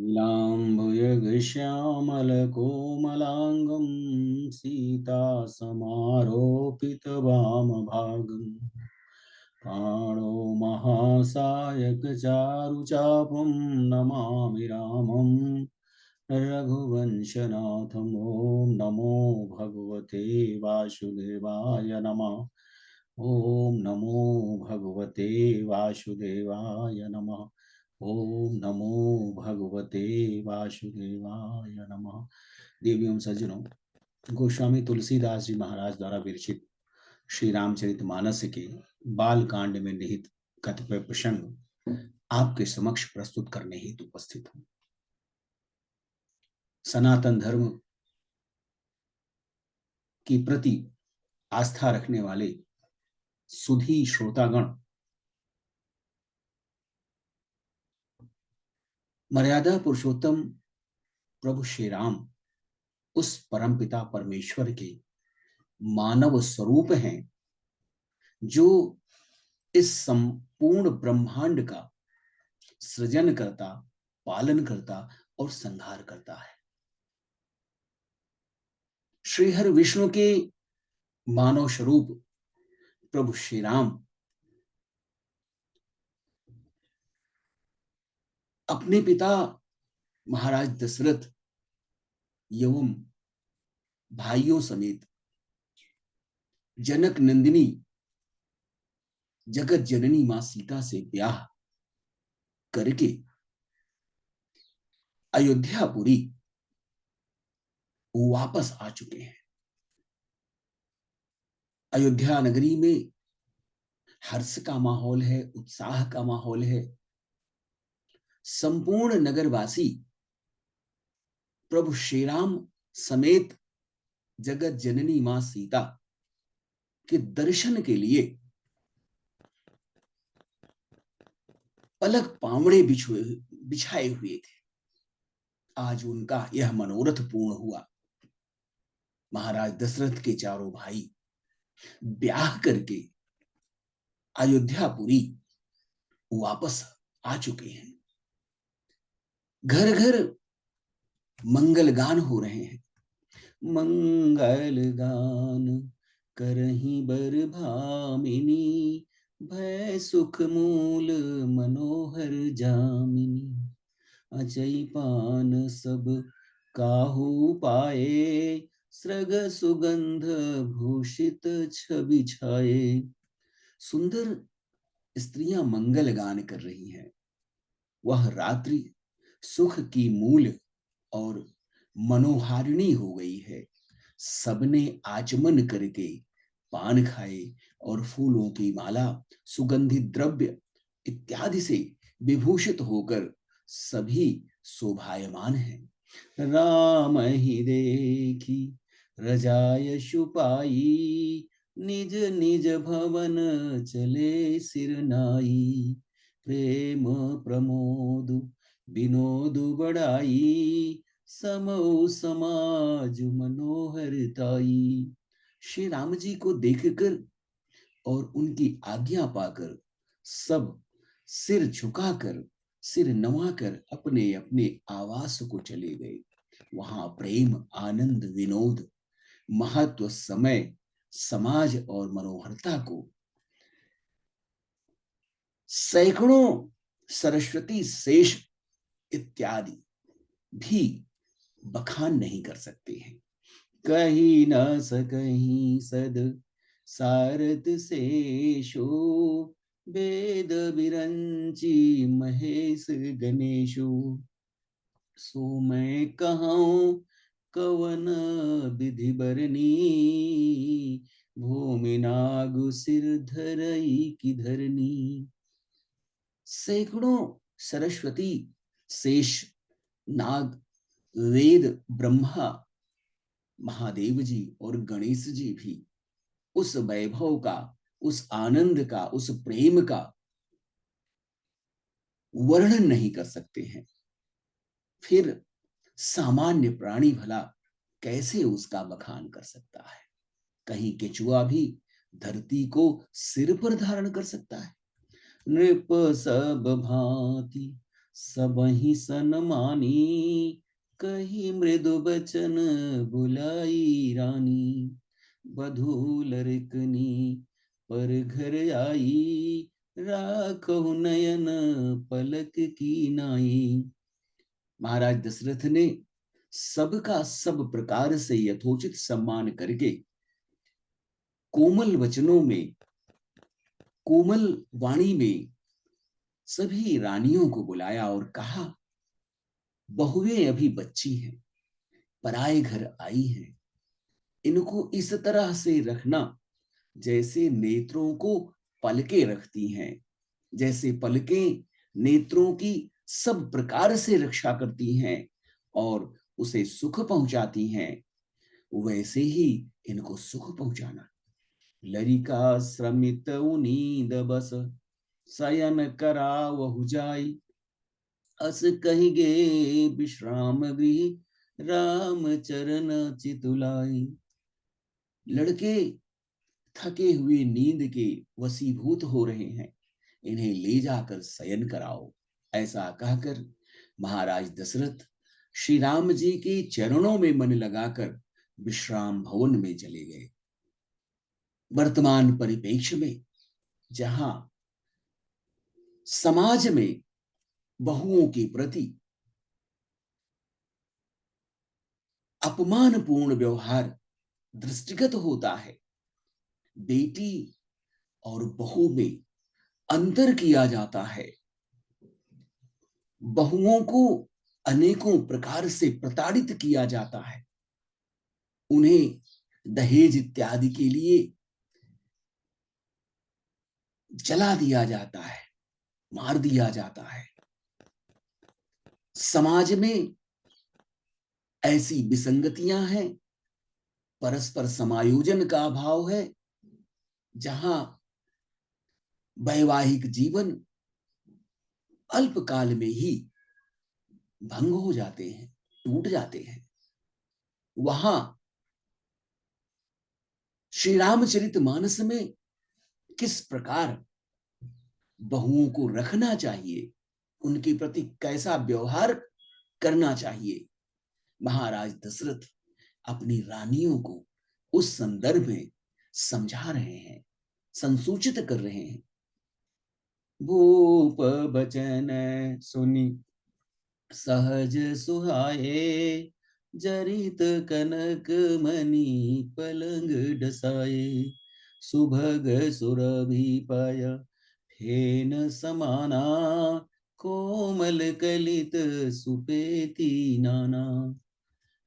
लाम्बुयगश्यामलकोमलाङ्गं सीतासमारोपितवामभागम् पाणो महासायकचारुचापं नमामि रामं रघुवंशनाथम्। ॐ नमो भगवते वासुदेवाय नमः। ॐ नमो भगवते वासुदेवाय नमः। ओम नमो भगवते वासुदेवाय नमः। देवियों सज्जनों, गोस्वामी तुलसीदास जी महाराज द्वारा विरचित श्री रामचरितमानस के बाल कांड में निहित कतिपय प्रसंग आपके समक्ष प्रस्तुत करने हेतु उपस्थित हूं। सनातन धर्म की प्रति आस्था रखने वाले सुधी श्रोतागण मर्यादा पुरुषोत्तम प्रभु श्री राम उस परमपिता परमेश्वर के मानव स्वरूप हैं जो इस संपूर्ण ब्रह्मांड का सृजन करता, पालन करता और संहार करता है। श्रीहरि विष्णु के मानव स्वरूप प्रभु श्री राम अपने पिता महाराज दशरथ एवं भाइयों समेत जनक नंदिनी जगत जननी मां सीता से ब्याह करके अयोध्यापुरी वापस आ चुके हैं। अयोध्या नगरी में हर्ष का माहौल है, उत्साह का माहौल है। संपूर्ण नगरवासी प्रभु श्री राम समेत जगत जननी मां सीता के दर्शन के लिए पलक पावड़े बिछाए हुए थे। आज उनका यह मनोरथ पूर्ण हुआ। महाराज दशरथ के चारों भाई ब्याह करके अयोध्यापुरी वापस आ चुके हैं। घर घर मंगल गान हो रहे हैं। मंगल गान करहीं बर भामिनी, भय सुख मूल मनोहर जामिनी। अजय पान सब काहू पाए, सृग सुगंध भूषित छवि छाए। सुंदर स्त्रियां मंगल गान कर रही हैं। वह रात्रि सुख की मूल और मनोहारिणी हो गई है। सबने आचमन करके पान खाए और फूलों की माला, सुगंधित द्रव्य इत्यादि से विभूषित होकर सभी शोभायमान हैं। राम ही देखी रजाय छुपाई, निज निज भवन चले सिरनाई। प्रेम प्रमोद विनोद बढ़ाई, समो समाज मनोहरताई। श्री राम जी को देखकर और उनकी आज्ञा पाकर सब सिर झुकाकर, सिर नवाकर अपने अपने आवास को चले गए। वहां प्रेम, आनंद, विनोद, महत्व, समय, समाज और मनोहरता को सैकड़ों सरस्वती, शेष इत्यादि भी बखान नहीं कर सकते हैं। कहीं न सकहीं सद सारथ शेषो, वेद विरंची महेश गणेशो। सो मैं कहूं कवन विधि बरनी, भूमि नागु सिर धरई की धरनी। सैकड़ों सरस्वती, शेष, नाग, वेद, ब्रह्मा, महादेव जी और गणेश जी भी उस वैभव का, उस आनंद का, उस प्रेम का वर्णन नहीं कर सकते हैं। फिर सामान्य प्राणी भला कैसे उसका बखान कर सकता है। कहीं केचुआ भी धरती को सिर पर धारण कर सकता है। नृप सब भांति सबहि सन्मानी, कही मृदु बचन बुलाई रानी। बधू लड़कनी पर घर आई, राखहु नयन पलक की नाई। महाराज दशरथ ने सबका सब प्रकार से यथोचित सम्मान करके कोमल वचनों में, कोमल वाणी में सभी रानियों को बुलाया और कहा, बहुएं अभी बच्ची हैं, पराए घर आई हैं, इनको इस तरह से रखना जैसे नेत्रों को पलके रखती हैं, जैसे पलकें नेत्रों की सब प्रकार से रक्षा करती हैं और उसे सुख पहुंचाती हैं, वैसे ही इनको सुख पहुंचाना। लरिका श्रमित नींद बस, शयन करावहु जाई, अस कहिगे विश्राम गृह, राम चरण चितुलाई। लड़के थके हुए नींद के वशीभूत हो रहे हैं, इन्हें ले जाकर शयन कराओ। ऐसा कहकर महाराज दशरथ श्री राम जी के चरणों में मन लगाकर विश्राम भवन में चले गए। वर्तमान परिप्रेक्ष्य में जहां समाज में बहुओं के प्रति अपमानपूर्ण व्यवहार दृष्टिगत होता है, बेटी और बहू में अंतर किया जाता है, बहुओं को अनेकों प्रकार से प्रताड़ित किया जाता है, उन्हें दहेज इत्यादि के लिए जला दिया जाता है, मार दिया जाता है। समाज में ऐसी विसंगतियां हैं, परस्पर समायोजन का अभाव है, जहां वैवाहिक जीवन अल्पकाल में ही भंग हो जाते हैं, टूट जाते हैं। वहां श्री रामचरितमानस में किस प्रकार बहुओं को रखना चाहिए, उनके प्रति कैसा व्यवहार करना चाहिए, महाराज दशरथ अपनी रानियों को उस संदर्भ में समझा रहे हैं, संसूचित कर रहे हैं। भूप बचन सुनी सहज सुहाए, जरित कनक मणि पलंग डसाए, सुभग सुरभि पाय फेन समाना, कोमल कलित सुपेती नाना।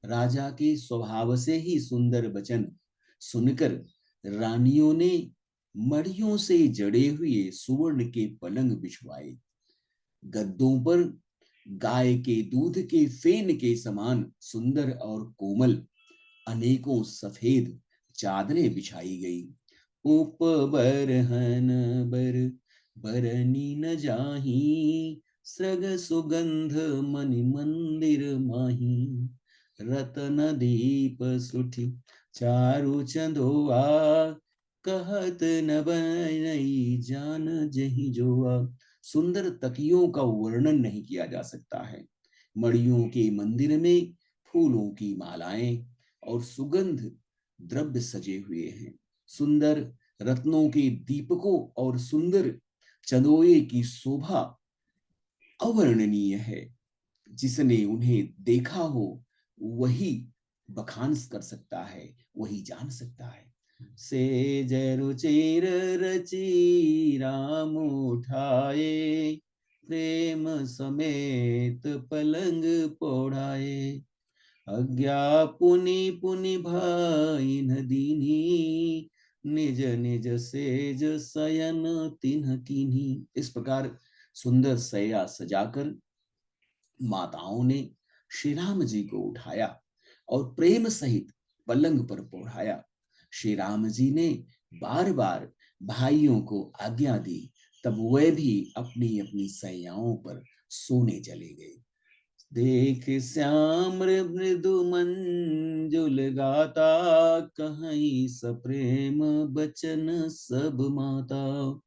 राजा के स्वभाव से ही सुंदर वचन सुनकर रानियों ने मड़ियों से जड़े हुए सुवर्ण के पलंग बिछवाए, गद्दों पर गाय के दूध के फेन के समान सुंदर और कोमल अनेकों सफेद चादरें बिछाई गई। उप बरहन बर बरनी न जाही, सृग सुगंध मणि मंदिर माही, रतन दीप सुठी चारु चंदोआ, कहत न बनई जान जही जोआ। सुंदर तकियों का वर्णन नहीं किया जा सकता है। मड़ियों के मंदिर में फूलों की मालाएं और सुगंध द्रव्य सजे हुए हैं। सुंदर रत्नों के दीपकों और सुंदर चंदोए की शोभा अवर्णनीय है। जिसने उन्हें देखा हो वही बखान कर सकता है, वही जान सकता है। से रुचिर रची राम उठाए, प्रेम समेत पलंग पोढ़ाए, अज्ञा पुनि पुनि भाई दीनी, निज निज सेज शयन तिन्ह कीन्ही। इस प्रकार सुंदर सैया सजाकर माताओं ने श्री राम जी को उठाया और प्रेम सहित पलंग पर पोढ़ाया। श्री राम जी ने बार बार भाइयों को आज्ञा दी, तब वे भी अपनी अपनी सैयाओं पर सोने चले गए। देख श्याम मृदु मंजुल गाता, कहीं सप्रेम बचन सब माता,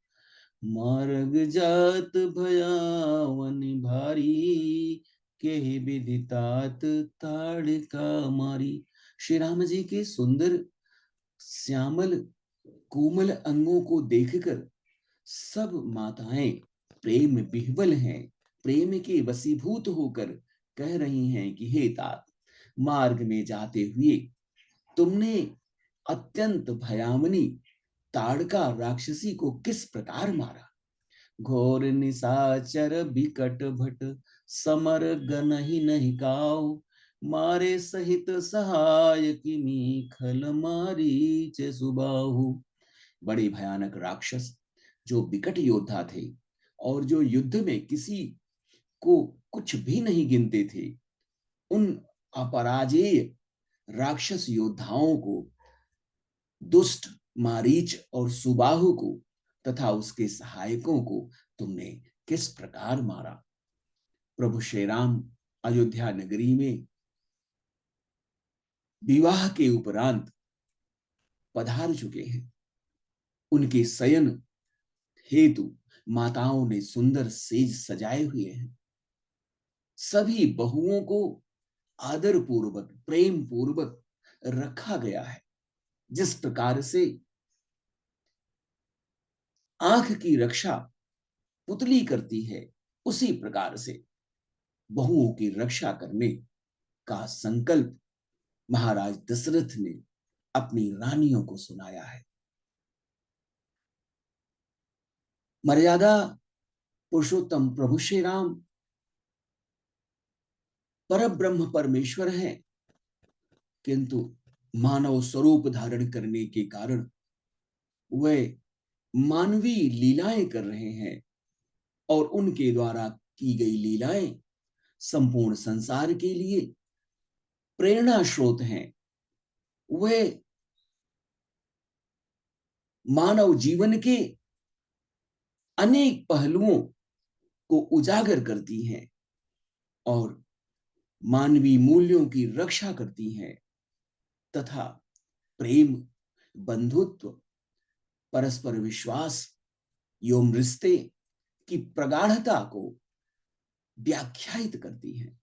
मार्ग जात भयावन भारी, के विदितात ताड़का मारी। श्री राम जी के सुंदर श्यामल कोमल अंगों को देखकर सब माताएं प्रेम विह्वल हैं, प्रेम के वशीभूत होकर कह रही हैं कि हे तात, मार्ग में जाते हुए तुमने अत्यंत भयावनी ताड़का राक्षसी को किस प्रकार मारा। घोर निशाचर बिकट भट, समर गन ही नहीं काऊ, मारे सहित सहाय किमी खल मारी चे सुबाहु। बड़े भयानक राक्षस जो विकट योद्धा थे और जो युद्ध में किसी को कुछ भी नहीं गिनते थे, उन अपराजेय राक्षस योद्धाओं को, दुष्ट मारीच और सुबाहु को तथा उसके सहायकों को तुमने किस प्रकार मारा। प्रभु श्री राम अयोध्या नगरी में विवाह के उपरांत पधार चुके हैं। उनके शयन हेतु माताओं ने सुंदर सेज सजाए हुए हैं। सभी बहुओं को आदर पूर्वक प्रेम पूर्वक रखा गया है। जिस प्रकार से आंख की रक्षा पुतली करती है, उसी प्रकार से बहुओं की रक्षा करने का संकल्प महाराज दशरथ ने अपनी रानियों को सुनाया है। मर्यादा पुरुषोत्तम प्रभु श्री राम पर ब्रह्म परमेश्वर हैं, किंतु मानव स्वरूप धारण करने के कारण वे मानवीय लीलाएं कर रहे हैं और उनके द्वारा की गई लीलाएं संपूर्ण संसार के लिए प्रेरणा स्रोत हैं। वे मानव जीवन के अनेक पहलुओं को उजागर करती हैं और मानवीय मूल्यों की रक्षा करती हैं तथा प्रेम, बंधुत्व, परस्पर विश्वास एवं रिश्ते की प्रगाढ़ता को व्याख्यायित करती हैं।